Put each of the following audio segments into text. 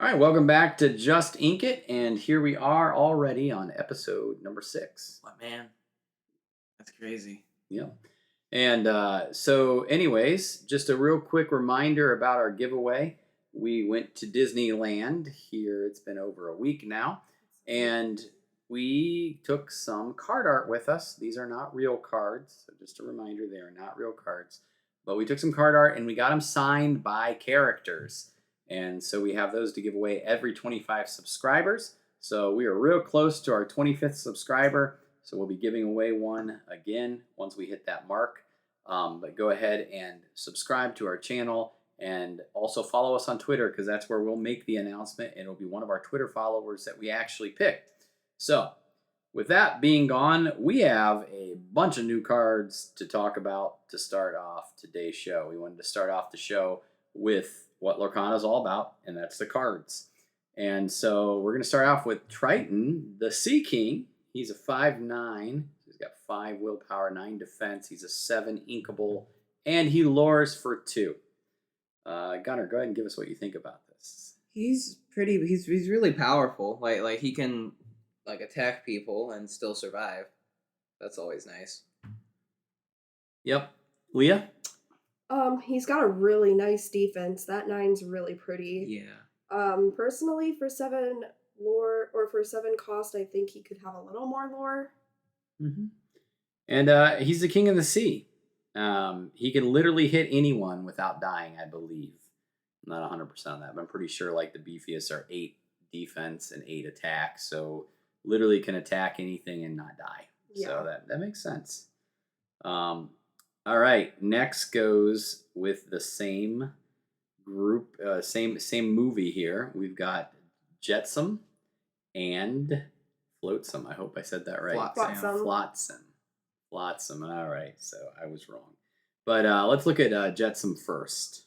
All right, welcome back to Just Ink It, and here we are already on episode number 6. What, man? That's crazy. Yeah. And anyways, just a real quick reminder about our giveaway. We went to Disneyland here. It's been over a week now, and we took some card art with us. These are not real cards, so just a reminder, they are not real cards. But we took some card art and we got them signed by characters. And so we have those to give away every 25 subscribers. So we are real close to our 25th subscriber. So we'll be giving away one again once we hit that mark. But go ahead and subscribe to our channel and also follow us on Twitter because that's where we'll make the announcement and it'll be one of our Twitter followers that we actually picked. So with that being gone, we have a bunch of new cards to talk about to start off today's show. We wanted to start off the show with what Lorcana is all about, and that's the cards. And so we're going to start off with Triton, the Sea King. He's a 5/9. He's got 5 willpower, 9 defense. He's a 7 inkable, and he lures for 2. Gunnar, go ahead and give us what you think about this. He's pretty. He's really powerful. Like he can attack people and still survive. That's always nice. Yep, Leah. He's got a really nice defense. That 9's really pretty. Yeah. Personally, for 7 lore or for 7 cost, I think he could have a little more lore. Mm-hmm. And he's the king of the sea. He can literally hit anyone without dying, I believe. I'm not 100% on that, but I'm pretty sure like the beefiest are 8 defense and 8 attack. So literally can attack anything and not die. Yeah. So that makes sense. All right, next goes with the same group, same movie here. We've got Jetsam and Flotsam. I hope I said that right. Flotsam. All right, so I was wrong. But let's look at Jetsam first.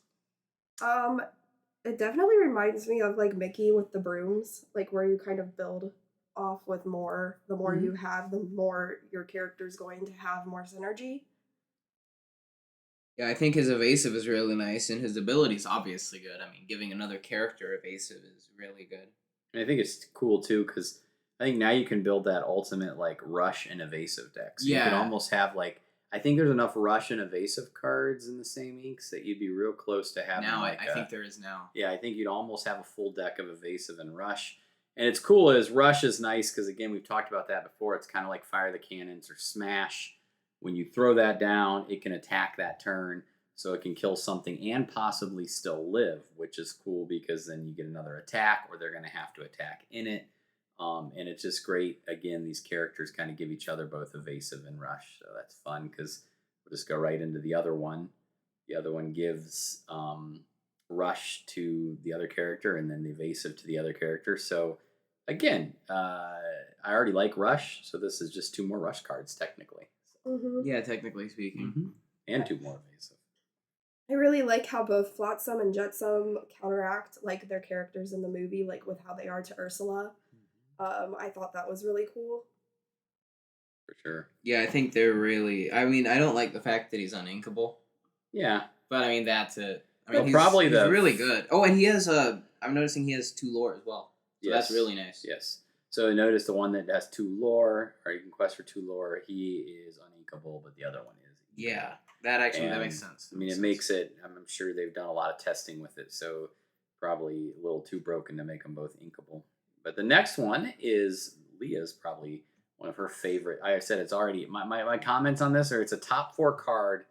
It definitely reminds me of like Mickey with the brooms, like where you kind of build off with more. The more you have, the more your character's going to have more synergy. Yeah, I think his evasive is really nice, and his ability's obviously good. I mean, giving another character evasive is really good. And I think it's cool, too, because I think now you can build that ultimate, like, rush and evasive deck. So you can almost have, like, I think there's enough rush and evasive cards in the same inks that you'd be real close to having. Now, I think there is now. Yeah, I think you'd almost have a full deck of evasive and rush. And it's cool is rush is nice because, again, we've talked about that before. It's kind of like fire the cannons or smash. When you throw that down, it can attack that turn, so it can kill something and possibly still live, which is cool because then you get another attack, or they're going to have to attack in it. And it's just great. Again, these characters kind of give each other both evasive and rush, so that's fun because we'll just go right into the other one. The other one gives rush to the other character and then the evasive to the other character. So again, I already like rush, so this is just 2 more rush cards technically. Yeah, technically speaking. And 2 more evasive. I really like how both Flotsam and Jetsam counteract like their characters in the movie, like with how they are to Ursula. I thought that was really cool. For sure. Yeah, I think they're really. I mean, I don't like the fact that he's uninkable. Yeah, but I mean that's it. I mean, he's really good. Oh, and he has I'm noticing he has 2 lore as well. So that's really nice. Yes. So notice the one that has 2 lore, or you can quest for 2 lore. He is uninkable, but the other one is. Yeah, that makes sense. I mean, it makes it. I'm sure they've done a lot of testing with it, so probably a little too broken to make them both inkable. But the next one is Leah's probably one of her favorite. I said it's already my comments on this are it's a top 4 card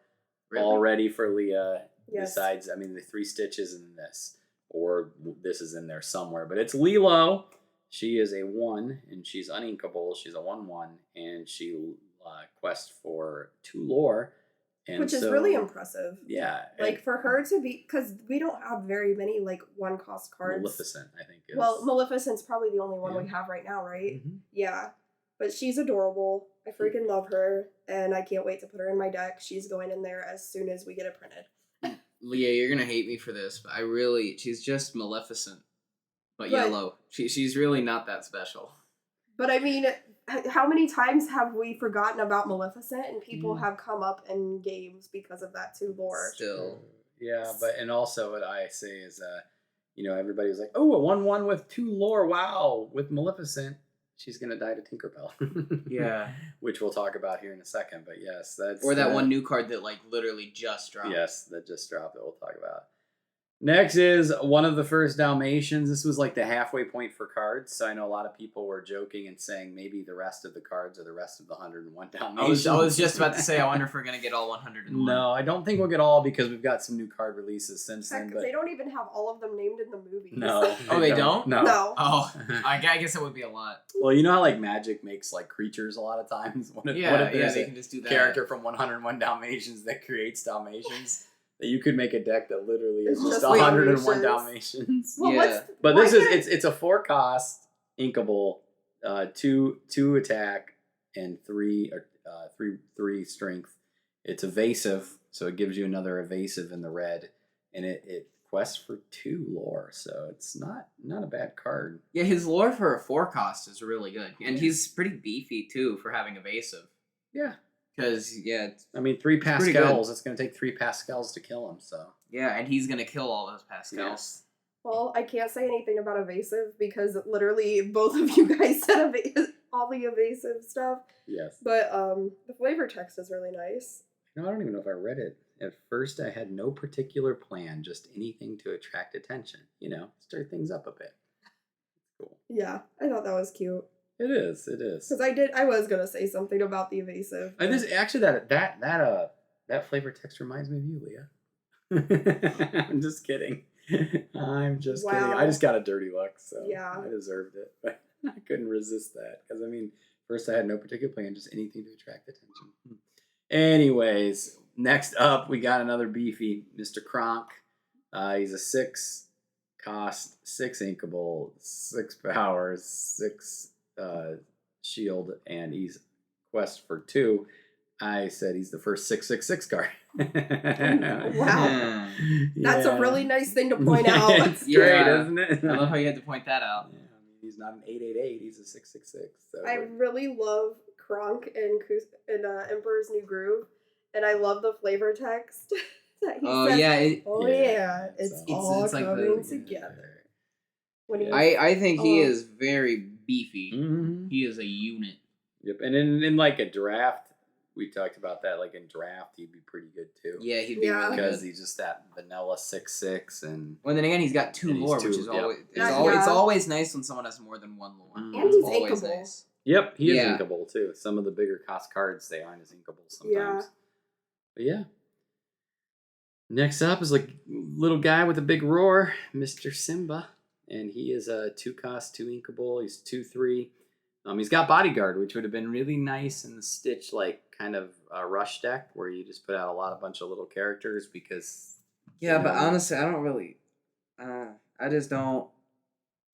already for Leah. Yes. Besides, I mean, the 3 stitches in this, or this is in there somewhere, but it's Lilo. She is a 1, and she's uninkable. She's a 1/1, and she quests for 2 lore. And which is really impressive. Yeah. Like, for her to be... Because we don't have very many, like, 1-cost cards. Maleficent, I think. Well, Maleficent's probably the only one we have right now, right? Mm-hmm. Yeah. But she's adorable. I freaking love her, and I can't wait to put her in my deck. She's going in there as soon as we get it printed. Leah, you're going to hate me for this, but she's just Maleficent. But yellow. She's really not that special. But I mean, how many times have we forgotten about Maleficent and people have come up in games because of that 2 lore? Still. Yeah, but and also what I say is everybody was like, oh, a 1/1 with 2 lore. Wow. With Maleficent, she's going to die to Tinkerbell. Yeah. Which we'll talk about here in a second. But yes, that's. Or that one new card that like literally just dropped. Yes, that just dropped that we'll talk about. Next is one of the first Dalmatians. This was like the halfway point for cards. So I know a lot of people were joking and saying maybe the rest of the cards are the rest of the 101 Dalmatians. I was just about to say, I wonder if we're going to get all 101. No, I don't think we'll get all because we've got some new card releases since then. Heck, But they don't even have all of them named in the movies. no. Oh, they don't? No. No. Oh, I guess that would be a lot. Well, you know how like Magic makes like creatures a lot of times? What if there's they a can just do that. character from 101 Dalmatians that creates Dalmatians? That you could make a deck that literally is It's just just 101 Dalmatians. Dalmatians. Well, Yeah. But why this is can't- it's a 4-cost inkable, 2 attack and 3 strength. It's evasive, so it gives you another evasive in the red, and it quests for 2 lore, so it's not a bad card. Yeah, his lore for a 4-cost is really good. And he's pretty beefy, too, for having evasive. Yeah. Because, I mean, 3 pretty good. Pascals, it's going to take 3 Pascals to kill him, so. yeah, and he's going to kill all those Pascals. Yes. Well, I can't say anything about evasive because literally both of you guys said all the evasive stuff. Yes. But the flavor text is really nice. No, I don't even know if I read it. At first, I had no particular plan, just anything to attract attention. Stir things up a bit. Cool. Yeah, I thought that was cute. It is. Because I was gonna say something about the evasive. That flavor text reminds me of you, Leah. I'm just kidding. I'm just kidding. I just got a dirty look, so Yeah. I deserved it. But I couldn't resist that because first I had no particular plan, just anything to attract attention. Anyways, next up we got another beefy Mr. Kronk. He's a 6-cost, 6 inkable, 6 powers, 6 shield, and he's quest for 2. I said he's the first 6/6/6 card. Wow. That's a really nice thing to point out. It's great, Yeah. isn't it? I love how you had to point that out. Yeah, he's not an 8/8/8. He's a 6/6/6. So. I really love Kronk in Emperor's New Groove, and I love the flavor text that he Oh, says. yeah. It's all it's like the- coming together. When he, I think he Oh. is very beefy. Mm-hmm. He is a unit. Yep, and in like a draft, we talked about that. Like in draft, he'd be pretty good too. Yeah, he'd be Yeah. really because good. he's just that vanilla 6/6, and Well, then again, he's got 2 And he's lore, 2, which is yep. always Yeah. it's always nice when someone has more than 1 lore. And It's he's always inkable. nice. yep, he is Yeah. inkable too. Some of the bigger cost cards they aren't as inkable sometimes. Yeah. But yeah. Next up is like little guy with a big roar, Mr. Simba, and he is a 2-cost, 2 inkable. He's 2/3. He's got Bodyguard, which would have been really nice in the Stitch like kind of rush deck where you just put out a bunch of little characters because. Yeah, but honestly, I don't really. I just don't.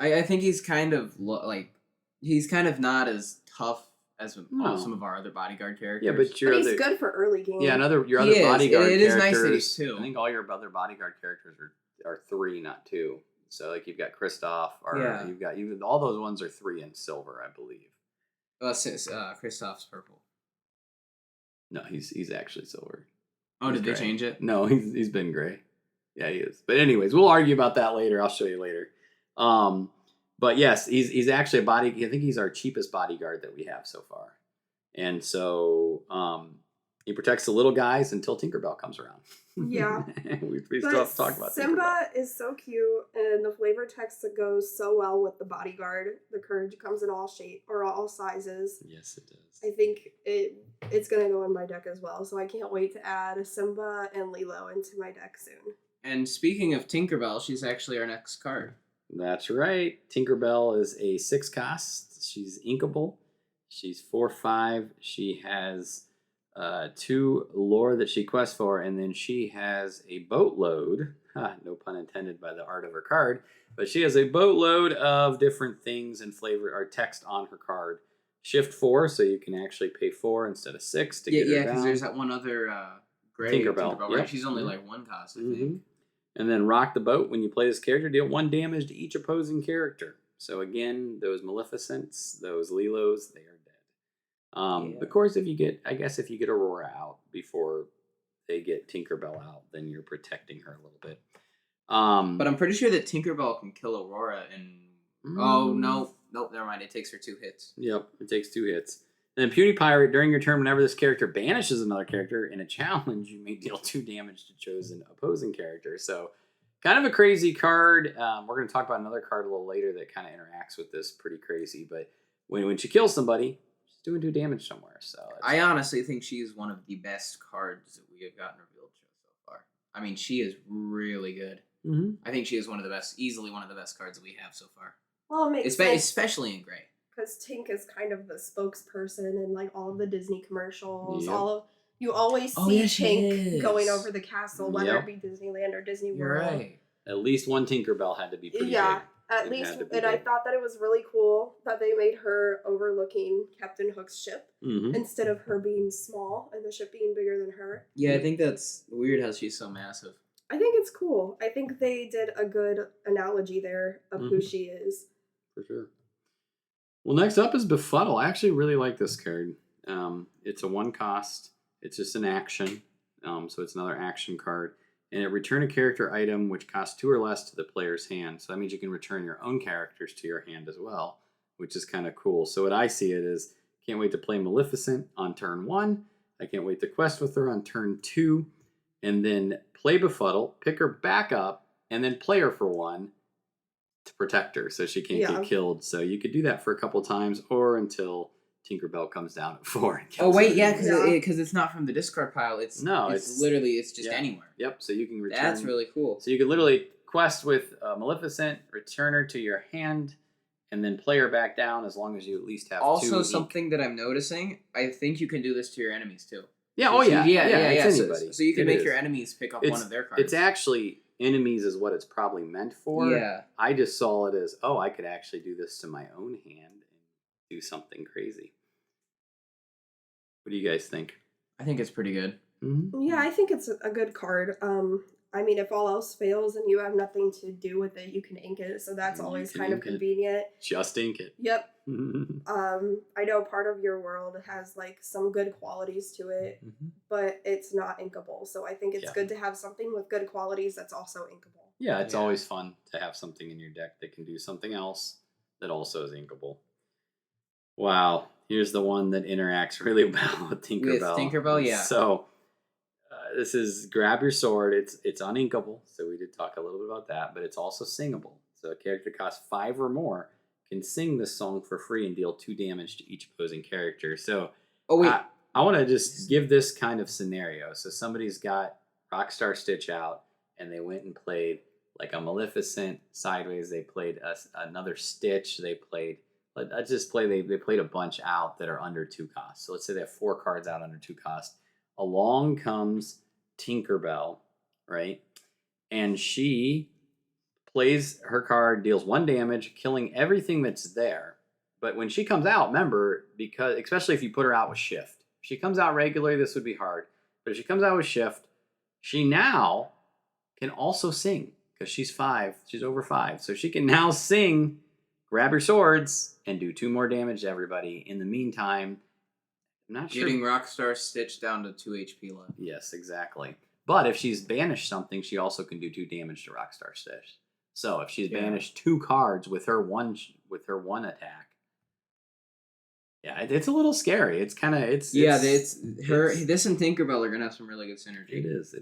I think he's kind of he's kind of not as tough as No. some of our other bodyguard characters. Yeah, but your but he's other good for early game. your other He is. bodyguard It is characters. nice that he's 2. I think all your other bodyguard characters are 3, not 2. So like you've got Kristoff, or Yeah. you've got all those ones are 3 in silver, I believe. Kristoff's purple. No, he's actually silver. Oh, He's did they gray. change it? No, he's been gray. Yeah, he is. But anyways, we'll argue about that later. I'll show you later. But yes, he's actually I think he's our cheapest bodyguard that we have so far. And so he protects the little guys until Tinkerbell comes around. Yeah. we But still have to talk about Tinkerbell. Simba is so cute, and the flavor text that goes so well with the bodyguard. The courage comes in all shape or all sizes. Yes, it does. I think it's gonna go in my deck as well, so I can't wait to add Simba and Lilo into my deck soon. And speaking of Tinkerbell, she's actually our next card. That's right. Tinkerbell is a 6-cost. She's inkable. She's 4/5. She has 2 lore that she quests for, and then she has a boatload. No pun intended by the art of her card, but she has a boatload of different things and flavor or text on her card. Shift 4, so you can actually pay 4 instead of 6 to get her because down. there's that one other gray Tinkerbell, right? yep. She's only Mhm. like 1 cost, I Mhm. think. And then rock the boat. When you play this character, deal 1 damage to each opposing character. So again, those Maleficents, those Lilos, they are dead. Yeah. Of course, if you get Aurora out before they get Tinkerbell out, then you're protecting her a little bit. But I'm pretty sure that Tinkerbell can kill Aurora and... Oh, no. Nope, never mind. It takes her 2 hits. Yep, it takes 2 hits. And then Pewdiepie, during your turn, whenever this character banishes another character in a challenge, you may deal 2 damage to chosen opposing character. So, kind of a crazy card. We're going to talk about another card a little later that kind of interacts with this pretty crazy. But when she kills somebody, she's doing 2 damage somewhere. So I honestly think she is one of the best cards that we have gotten revealed so far. I mean, she is really good. Mm-hmm. I think she is one of the best, easily one of the best cards that we have so far. Well, it makes sense. Especially in gray. Because Tink is kind of the spokesperson in like all of the Disney commercials. Yep. You always see Tink going over the castle, whether it be Disneyland or Disney World. You're right. At least one Tinkerbell had to be pretty big. At least, and I thought that it was really cool that they made her overlooking Captain Hook's ship instead of her being small and the ship being bigger than her. Yeah, I think that's weird how she's so massive. I think it's cool. I think they did a good analogy there of who she is. For sure. Well, next up is Befuddle. I actually really like this card. It's a 1 cost. It's just an action. So it's another action card. And it return a character item which costs 2 or less to the player's hand. So that means you can return your own characters to your hand as well, which is kind of cool. So what I see it is, can't wait to play Maleficent on turn 1. I can't wait to quest with her on turn 2. And then play Befuddle, pick her back up, and then play her for 1 to protect her so she can't get killed. So you could do that for a couple times or until Tinkerbell comes down at 4. Oh wait, because it's not from the discard pile. It's literally just anywhere. Yep. So you can return. That's really cool. So you could literally quest with Maleficent, return her to your hand, and then play her back down as long as you at least have 2. Also, something that I'm noticing, I think you can do this to your enemies too. Yeah. It's anybody. So you can make your enemies pick up one of their cards. It's actually enemies is what it's probably meant for. Yeah. I just saw it as, I could actually do this to my own hand and do something crazy. What do you guys think? I think it's pretty good. Mm-hmm. Yeah, I think it's a good card. I mean, if all else fails and you have nothing to do with it, you can ink it. So that's always kind of convenient. Just ink it. Yep. I know part of your world has like some good qualities to it, but it's not inkable. So I think it's good to have something with good qualities that's also inkable. Yeah, it's always fun to have something in your deck that can do something else that also is inkable. Wow. Here's the one that interacts really well with Tinkerbell. With Tinkerbell, yeah. So this is grab your sword. It's uninkable, so we did talk a little bit about that, but it's also singable. So a character costs 5 or more can sing this song for free and deal 2 damage to each opposing character. So I want to just give this kind of scenario. So somebody's got Rockstar Stitch out, and they went and played like a Maleficent sideways. They played another Stitch. They played... They played a bunch out that are under 2 costs. So let's say they have 4 cards out under 2 costs. Along comes Tinkerbell, right? And she plays her card, deals 1 damage, killing everything that's there. But when she comes out, remember, because especially if you put her out with Shift. If she comes out regularly, this would be hard. But if she comes out with Shift, she now can also sing because she's 5. She's over 5. So she can now sing Grab Your Swords and do 2 more damage to everybody. In the meantime, I'm not sure. Getting Rockstar Stitch down to 2 HP left. Yes, exactly. But if she's banished something, she also can do 2 damage to Rockstar Stitch. So if she's banished 2 cards with her one attack, it's a little scary. It's kind of this and Tinkerbell are gonna have some really good synergy. It is.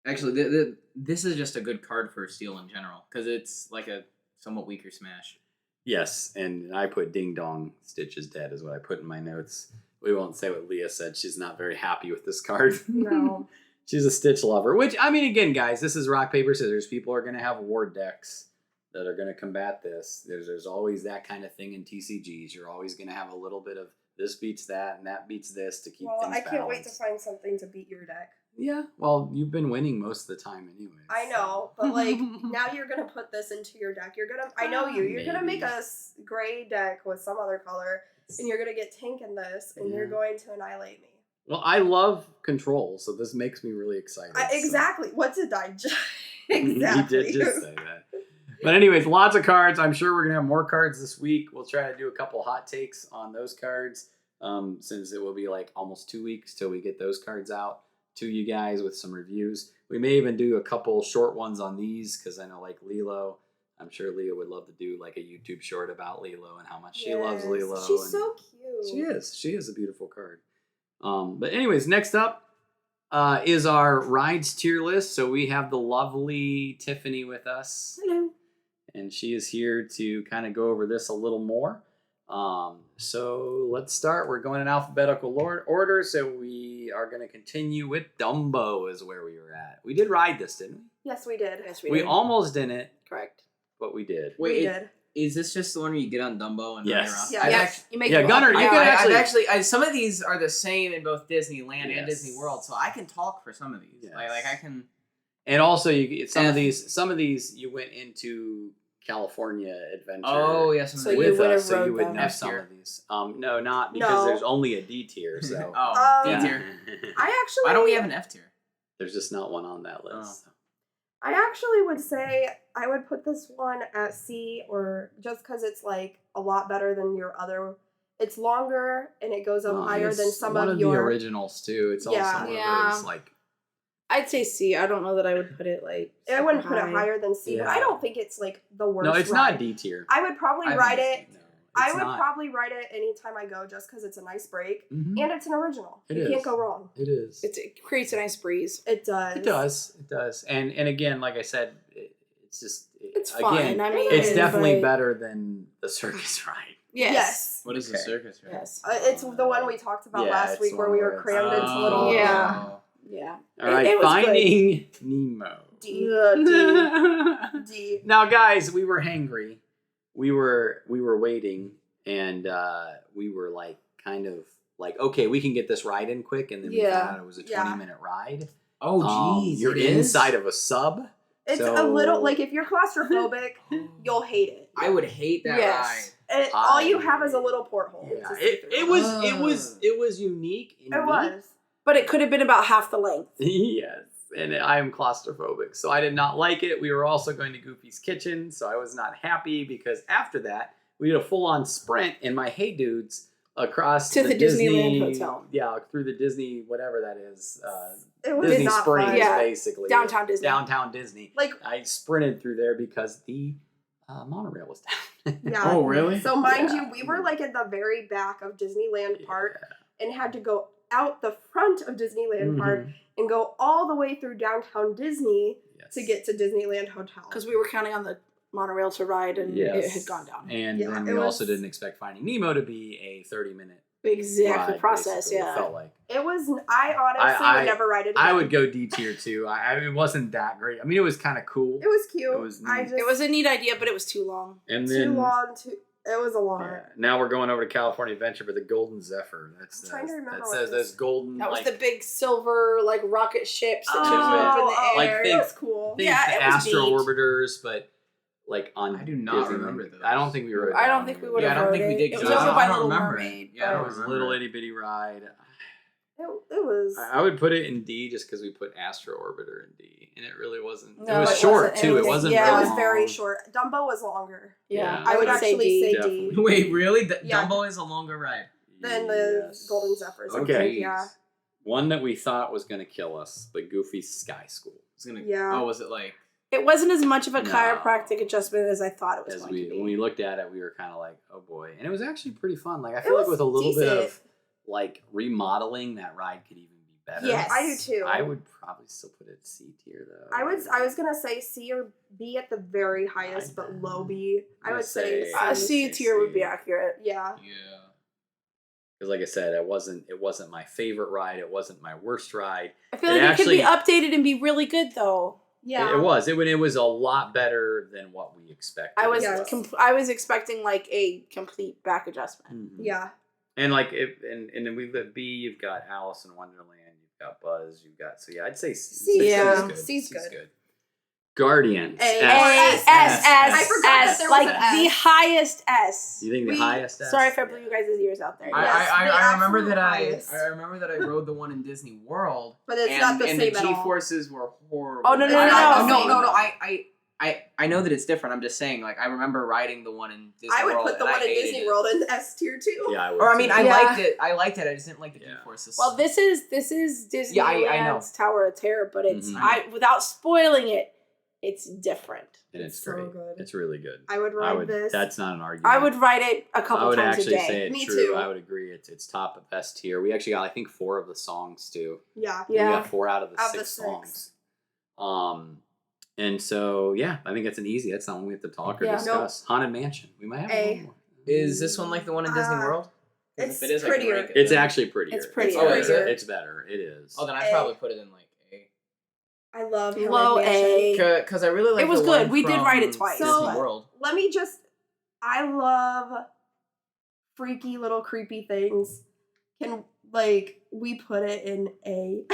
Actually, this is just a good card for Steel in general because it's like a somewhat weaker Smash. Yes, and I put Ding Dong Stitch is dead is what I put in my notes. We won't say what Leah said. She's not very happy with this card. No. She's a Stitch lover, which, I mean, again, guys, this is rock, paper, scissors. People are going to have war decks that are going to combat this. There's always that kind of thing in TCGs. You're always going to have a little bit of this beats that and that beats this to keep things balanced. I can't wait to find something to beat your deck. Yeah, well, you've been winning most of the time anyway. I know, but like now you're gonna put this into your deck. I know you're gonna make a gray deck with some other color, and you're gonna get Tink in this, and you're going to annihilate me. Well, I love control, so this makes me really excited. Exactly. What did I just... Exactly. You did just say that. But anyways, lots of cards. I'm sure we're gonna have more cards this week. We'll try to do a couple hot takes on those cards, since it will be like almost 2 weeks till we get those cards out to you guys with some reviews. We may even do a couple short ones on these because I know like Lilo. I'm sure Leah would love to do like a YouTube short about Lilo and how much she loves Lilo. She's and so cute. She is. She is a beautiful card. But anyways, next up is our rides tier list. So we have the lovely Tiffany with us. Hello. And she is here to kind of go over this a little more. So let's start. We're going in alphabetical order. So we are going to continue with Dumbo is where we were at. We did ride this, didn't we? Yes, we did. Yes, We did. almost didn't, Correct. but we did. We did. Is this just the one where you get on Dumbo and Yes. run around? Yeah. I've Yeah, act- you make Yeah, them Gunnar, up. you I, can I, actually- I've some of these are the same in both Disneyland and Yes. Disney World, so I can talk for some of these. Yes. Like I can. And also, some of F. these you went into California Adventure. Oh yes. So you with would've us, so you rode would them. know F some tier. of these. No, not because No. there's only a D tier. So Oh, D Um, tier. I actually. Why don't we have an F tier? there's just not one on that list. I actually would say I would put this one at C, or just because it's like a lot better than your other. It's longer and it goes up higher than It's some one of the your. originals too. It's Yeah. also one of Yeah. those like I'd say C. I don't know that I would put it like. I wouldn't put it high. higher than C, but Yeah. I don't think it's like the worst. no, it's ride. not D tier. I would probably I ride think it. No, I it's would not. probably ride it anytime I go, just because it's a nice break Mhm. and it's an original. It You is. can't go wrong. It is. It creates a nice breeze. It does. It does. It does. And again, like I said, it's just It's again, fine. I mean, it's definitely but- better than the circus ride. Yes. What is the Okay. circus? Right? Yes. It's the one we talked about Yeah, last it's week the where one we where were it's- crammed into little. Yeah. Yeah. All right, It was Finding Nemo. D. D. Now, guys, we were hangry. We were waiting, and we were like kind of like, okay, we can get this ride in quick, and then we Yeah. found out it was a Yeah. 20-minute ride. Oh jeez. You're inside of a sub. It's so- a little like if you're claustrophobic, you'll hate it. I would hate that Yes. And all you have is a little porthole. Yeah, to see it through. was unique. And It was. But it could have been about half the length. Yes, and I am claustrophobic, so I did not like it. We were also going to Goofy's Kitchen, so I was not happy because after that, we did a full-on sprint in my Hey Dudes across To the Disneyland Hotel. Yeah, through the Disney, whatever that is. It was Disney not Springs, fun. Yeah. basically. Downtown Disney. Downtown Disney. Like I sprinted through there because the monorail was down. yeah. Oh really? So mind Yeah. you, we were like at the very back of Disneyland Park and had to go out the front of Disneyland Park Mhm. and go all the way through downtown Disney Yes. to get to Disneyland Hotel. Because we were counting on the monorail to ride and it Yes. had gone down. And Yeah, then it we also was- didn't expect Finding Nemo to be a 30-minute Exactly. ride, Process, basically, it yeah. felt like. It was. I honestly I- would never ride it again. I would go D tier too. It wasn't that great. I mean, it was kind of cool. It was cute. It was I neat. just It was a neat idea, but it was too long. And too then long. It was a lot. yeah, now we're going over to California Adventure for the Golden Zephyr. That's I'm trying to remember that what says this- those golden That was like the big silver like rocket ships that Oh, took you up in the oh, like air. think- it was cool. think Yeah, the it was Astro neat. Orbiters, but like on I do not Disneyland. remember those. I don't think we were. I don't think we would Yeah, have I don't rode think we it. did, It 'cause was I over don't- by I don't Little remember it. Mermaid. Yeah, I It don't was a remember little it. itty bitty ride. It was. I would put it in D just because we put Astro Orbiter in D, and it really wasn't. No, it was it short wasn't too. It anything. wasn't. Yeah. It very was very long. short. Dumbo was longer. Yeah, Yeah. I would say actually D. say Definitely. D. Wait, really? Yeah. Dumbo is a longer ride. Than the Yes. Golden Zephyrs. Okay. Yeah. One that we thought was going to kill us, but Goofy's Sky School. It's gonna. Yeah. Oh, was it like? It wasn't as much of a No. chiropractic adjustment as I thought it was As going we to be. when we looked at it, we were kind of like, oh boy, and it was actually pretty fun. Like I feel like was with a little bit decent. of like remodeling, that ride could even be better. Yes. I do too. I would probably still put it C tier though. I was gonna say C or B at the very highest, but low B. I I'm would gonna say say- A C. C tier would be accurate. Yeah. Yeah. Because like I said, it wasn't my favorite ride. It wasn't my worst ride. I feel It like it could be actually- updated and be really good though. Yeah. It was. It was a lot better than what we expected. I was Yes. I was expecting like a complete back adjustment. Mhm. Yeah. And like and then we've got B. You've got Alice in Wonderland. You've got Buzz. You've got yeah. I'd say C. C. Yeah. C's good. Guardians. A. A S. S S I forgot that S there was like an S. the highest S. You think the We- highest? S? Sorry if I blew you guys' ears out there. Yes, the I remember absolute that highest. I remember that I rode the one in Disney World. But it's and, not the and same the at all. G-forces were horrible. Oh, no, no, no, no. I I know that it's different. I'm just saying, like, I remember riding the one in Disney I would World. put the and one I in hated Disney it. World in S tier too. Yeah, I would. Or I mean, too. I Yeah. liked it. I liked it. I just didn't like the Yeah. G-forces. Well, this is Disneyland's Yeah, I know. Tower of Terror, but it's Mhm. without spoiling it, it's different. and it's It's so great. good. It's really good. I would ride this. That's not an argument. I would ride it a couple I would times a actually day. say it's Me true. too. I would agree. It's top of best tier. We actually got I think 4 of the songs too. Yeah. We Yeah. got 4 out of the Of 6 the 6. songs. And so yeah, I think that's an easy. That's not one we have to talk or Yeah. discuss. Haunted Mansion. We might have A. one more. Is this one like the one in Disney World? 'Cause It's if it is, I can prettier. rank it It's then. actually prettier. It's prettier. Oh, is it? It's better. It is. Oh, then I'd A. probably put it in like A. I love Haunted Low Mansion. A. Because I really like It was the good. one We did from ride it twice. Disney So- World. Let me just. I love freaky little creepy things. We put it in A.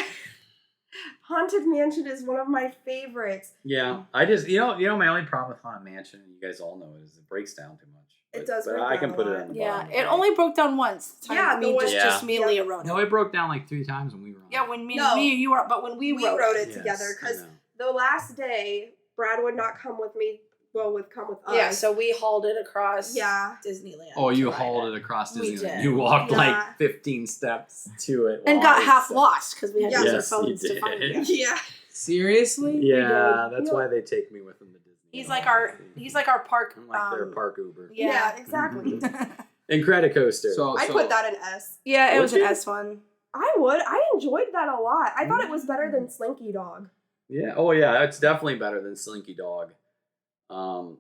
Haunted Mansion is one of my favorites. Yeah, I just you know my only problem with Haunted Mansion, and you guys all know, is it breaks down too much. It does But break I down can a put it lot. on the Yeah, bottom. it only broke down once. Yeah, the one- just me and Yeah. Leah rode it. No, it broke down like 3 times when we were on. Yeah, it. when me No. and you were, but when we rode it Yes, together I because know. the last day Brad would not come with me. Well, would come with us. Yeah, so we hauled it across Yeah. Disneyland. Oh, you to ride hauled it across We Disneyland. did. You walked Yeah. like 15 steps to it. and while got I half was- lost because we had to use our Yes, you phones to did. find it. Yeah. Seriously? Yeah, that's Yeah. why they take me with them to Disney. He's like our park. I'm like their park Uber. Yeah, exactly. Incredicoaster. So I put that in S. Yeah, it Would was an you? S one. I enjoyed that a lot. I thought it was better than Slinky Dog. Yeah. Oh, yeah. It's definitely better than Slinky Dog. Man.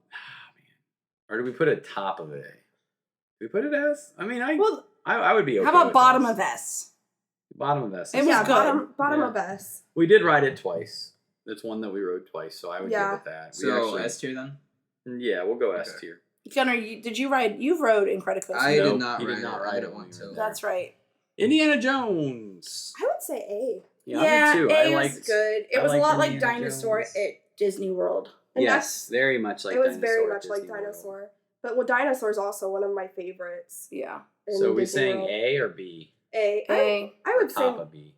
Or do we put it top of it? Do we put it S? I mean, Well, I would be okay. How about with bottom S. of S? Bottom of S. It was yeah, good. bottom Yeah. of S. We did ride it twice. That's one that we rode twice, so I would Yeah. go with that. We So actually- S tier then? Yeah, we'll go S Okay. tier. Gunnar, did you ride? You've rode Incredicoaster. I Nope, did not he ride did not it. ride I it didn't when want we were to. there. That's right. Indiana Jones. I would say A. Yeah, me too. A I was liked, good. It I was a liked lot like Indiana Dinosaur Jones. at Disney World. And Yes, very much like it was Dinosaur very at much like Disney World. Dinosaur. But Dinosaur's also one of my favorites. Yeah. in So we Disney saying World. A or B? A. A. I would say Top of B.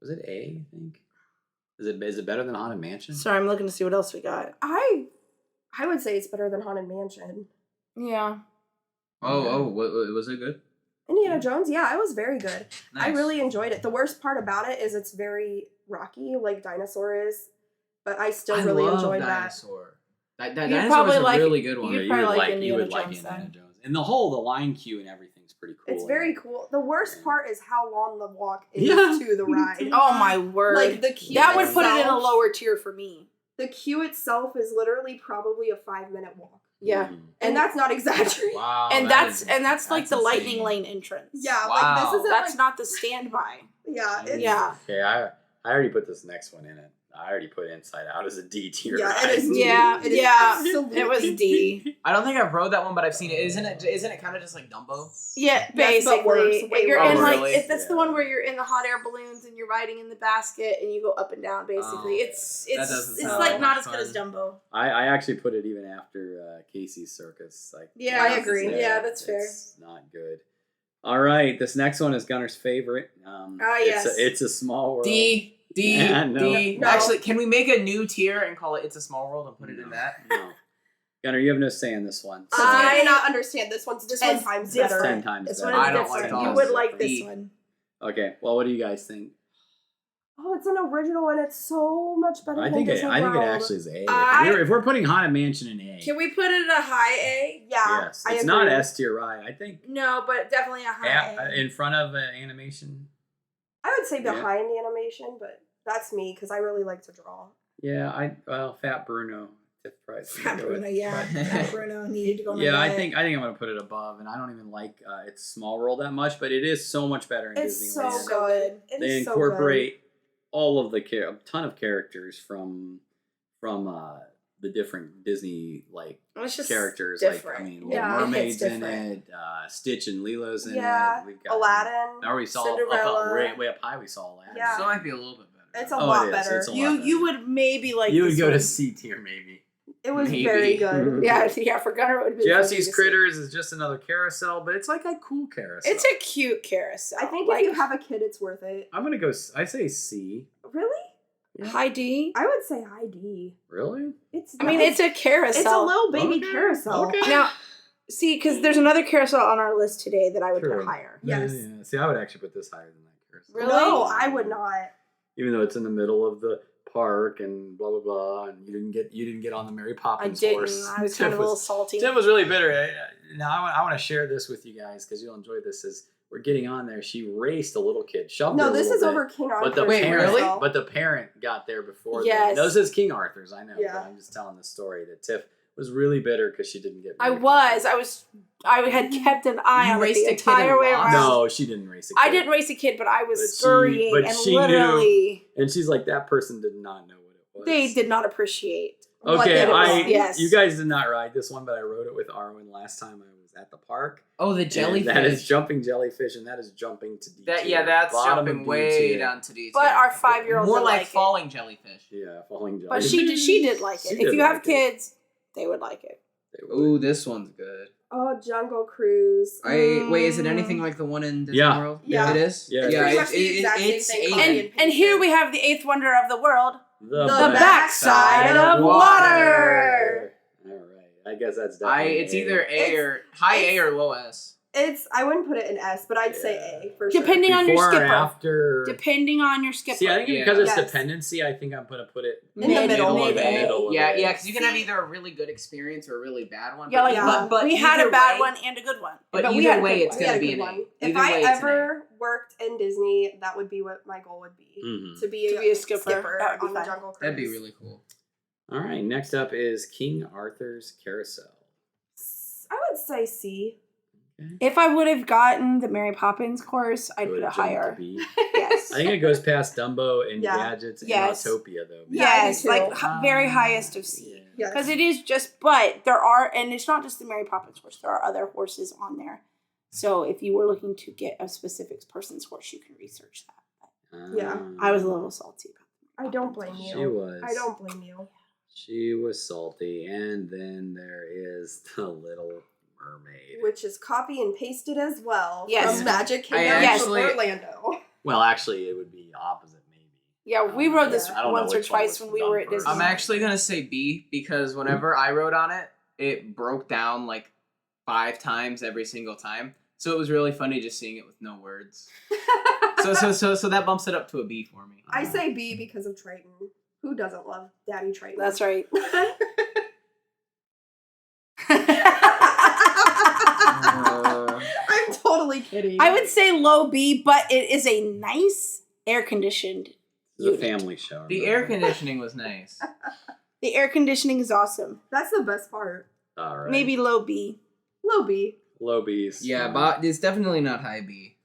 Was it A? I think. Is it better than Haunted Mansion? Sorry, I'm looking to see what else we got. I would say it's better than Haunted Mansion. Yeah. Was it good? Indiana Jones, yeah, it was very good. I Nice. really enjoyed it. The worst part about it is it's very rocky, like Dinosaur is, but I still really love enjoyed Dinosaur. That You'd Dinosaur probably was a like- really good one. you'd you probably would like you Indiana would like Jones Indiana then. Jones. And the line queue and everything's pretty cool. that. It's very cool. The worst part is how long the walk is Yeah. to the ride. Oh my word. Like the queue that would put it in a itself- lower tier for me. The queue itself is literally probably a 5-minute walk. Yeah. Mhm. And that's not exaggerating. Wow. and that that's is- like the insane. lightning lane entrance. Yeah, Wow. like this isn't That's like, not the standby. yeah, it's, Yeah. Okay, I already put this next one in it. I already put Inside Out as a D tier. Yeah, ride. it is. Yeah, It is yeah. absolutely It was D. I don't think I've rode that one, but I've seen it. Isn't it kind of just like Dumbo? Yeah, Yes, but worse, basically. way You're worse. in like Really? that's the one where you're in the hot air balloons and you're riding in the basket and you go up and down. Basically, Oh, it's that doesn't it's sound like like not much as good as fun. Dumbo. I actually put it even after Casey's Circus. Like, Yeah, I agree. Yeah, that's fair. It's not good. All right, this next one is Gunner's favorite. Yes. It's a small world. D. Yeah, no. No. Actually, can we make a new tier and call it "It's a Small World" and put it in that? No. Gunner, you have no say in this one. So I- you do not understand. This one's This 10 one's times different. better. 10 times This better. one is I don't like different. Dumbo. You would like this D. one. Okay, well, what do you guys think? Oh, it's an original and it's so much better I than think Disney it World. actually is A. I- If we're putting Haunted Mansion in A, Can we put it at a high A? Yeah, yes, I it's agree. not S tier ride. I think No, but definitely a high A. in front of animation. I would say Yeah. behind the animation, but that's me because I really like to draw. Yeah, Fat Bruno. Tiff Price. Fat Bruno, yeah. Fat Bruno needed to go on a Yeah, I diet. think I'm gonna put it above, and I don't even like It's Small World that much, but it is so much better in It's so Disneyland. good. It They is so incorporate all of the a ton of characters from the different Disney It's just characters. different. Like I mean, Yeah, Little it hits Mermaid's in different. it. Stitch and Lilo's in Yeah, it. We've good. got Aladdin. Now we saw Cinderella. way up high. We saw Aladdin. Yeah. So it might be a little bit better. It's a Oh, lot it is. better. It's a lot You better. would maybe like You would this go to one. C tier maybe. It was Maybe. very good. Yeah, for Gunner it would be Jesse's Critters is just another carousel, but it's like a cool carousel. It's a cute carousel. I think like, if you have a kid, it's worth it. I'm gonna go. I say C. Really? High D. I would say high D. Really? It's. I mean, it's a carousel. It's a little baby Okay, carousel. okay. Now, see, because there's another carousel on our list today that I would True. put higher. Yes. Yeah. See, I would actually put this higher than that carousel. Really? No, I would not. Even though it's in the middle of the park and blah blah blah, and you didn't get on the Mary I Poppins didn't. horse. I was kind of a little salty. Tim was really bitter. Now I want to share this with you guys because you'll enjoy this. As we're getting on there, she raced a little kid. Shoved her No, a this little is bit, over King Arthur's. But the Wait, parent, really? But the parent got there before. Yes. Those is King Arthur's. I know. Yeah. But I'm just telling the story that Tiff was really bitter because she didn't get. I Mary was. Poppins. I had kept an eye You on it raced the a kid entire and way lost? around. No, she didn't race a kid. I didn't race a kid, but I was But she- scurrying but and she knew- literally And she's like, that person did not know what it was. they did not appreciate. what Okay, it was. Yes. you guys did not ride this one, but I rode it with Arwen last time I was at the park. Oh, the And jellyfish. that is jumping jellyfish, and that is jumping to D. That's Bottom of jumping D way tier. down to D tier. But our 5-year-old More would like like falling jellyfish. Yeah, falling jellyfish. But she did like She it. did If you have like it. kids, they would like it. They would. Ooh, this one's good. Oh, Jungle Cruise. Wait, is it anything like the one in Disney Yeah. World? Yeah. It is? Yeah, It's pretty much it's the exact same it's thing, a- copy And here we have the 8th wonder of the world, the The backside of water. All right, I guess that's definitely. It's either A or high A or low S. I wouldn't put it in S, but I'd say A for sure. Depending on your before or skipper. after. Depending on your skipper. See, I think Yeah. because it's Yes. dependency, I think I'm gonna put it In the middle. of Mid-A. middle of Yeah, it. because you can have See- either a really good experience or a really bad one. Yeah, like Yeah. but we had either a bad way- one and a good one. But we either had a way, good it's one. We gonna had a be good an A. one. Either If I way, it's an A. ever worked in Disney, that would be what my goal would be. Mhm. To be To be a skipper. That would be on the fun. Jungle Cruise. That'd be really cool. All right, next up is King Arthur's Carousel. I would say C. If I would have gotten the Mary Poppins course, I'd It put would it have jumped to higher. B. Yes. I think it goes past Dumbo and Yeah. Gadgets and Yes. Autopia, though. Yeah, I do Yes, too. like very highest of C. Yes. Because it is just, but there are, and it's not just the Mary Poppins horse, there are other horses on there. So if you were looking to get a specific person's horse, you can research that. Yeah. I was a little salty about I don't blame you. She was. I don't blame you. She was salty, and then there is the Little Mermaid. Which is copy and pasted as well Yes. from Magic I Kingdom actually- Orlando. Well, actually, it would be opposite, maybe. Yeah, we rode this I don't know once or which one twice was when we done were at first. Disney. I'm actually gonna say B because whenever I rode on it, it broke down like 5 times every single time. So it was really funny just seeing it with no words. So that bumps it up to a B for me. I say B because of Triton. Who doesn't love Daddy Triton? That's right. I'm totally kidding. I would say low B, but it is a nice air conditioned. It's a unit. family show. The air conditioning was nice. The air conditioning is awesome. That's the best part. All right. Maybe low B. Low B. Low B's. Yeah, but it's definitely not high B.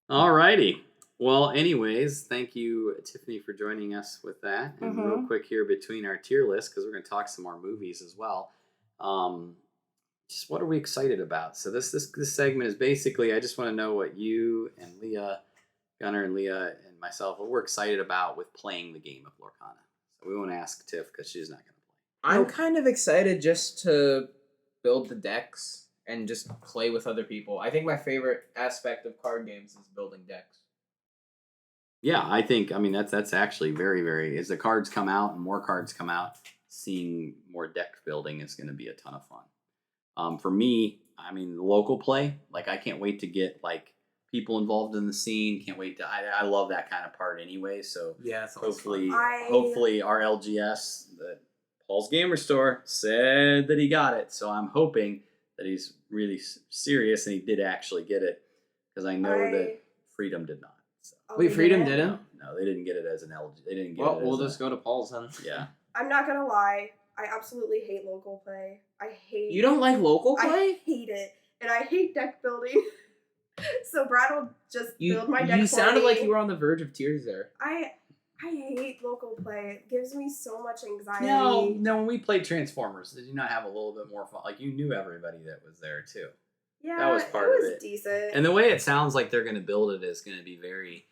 All righty. Well, anyways, thank you, Tiffany, for joining us with that. And real quick here between our tier list, because we're going to talk some more movies as well. Just what are we excited about? So this segment is basically, I just want to know what you and Leah, Gunnar and Leah and myself, what we're excited about with playing the game of Lorcana. So we won't ask Tiff because she's not going to play. I'm kind of excited just to build the decks and just play with other people. I think my favorite aspect of card games is building decks. Yeah, I mean, that's actually very, very, as the cards come out and more cards come out, seeing more deck building is going to be a ton of fun. For me, I mean, local play, like I can't wait to get like people involved in the scene. Can't wait to, I love that kind of part anyway. So Yeah, it's hopefully I- our LGS, Paul's Gamer Store, said that he got it. So I'm hoping that he's really serious and he did actually get it, because I know that Freedom did not. So. Wait, Freedom did. didn't? No, they didn't get it as an LG. They didn't get Well, it. we'll as just go to Paul's then. Yeah. I'm not gonna lie. I absolutely hate local play. I hate. You don't like local I play? hate it, and I hate deck building. So Brad will just build my deck. You for sounded me. like you were on the verge of tears there. I hate local play. It gives me so much anxiety. No. When we played Transformers, did you not have a little bit more fun? Like you knew everybody that was there too. Yeah, That was part of it was it. decent. And the way it sounds like they're going to build it is going to be very,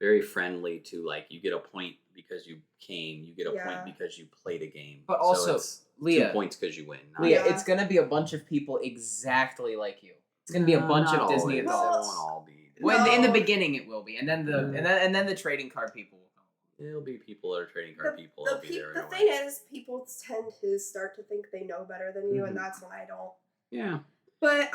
very friendly to like you get a point because you came, you get a Yeah. point because you played a game. But So also, it's Leah, 2 points because you win. not- Leah, Yeah. it's gonna be a bunch of people exactly like you. It's gonna be a bunch Not of Disney always. adults. It won't all be. Well, in the No. beginning it will be, and then the trading card people will come. It'll be people that are trading card people. The They'll be there. the in a thing way. is, people tend to start to think they know better than you, Mhm. and that's when I don't. Yeah. But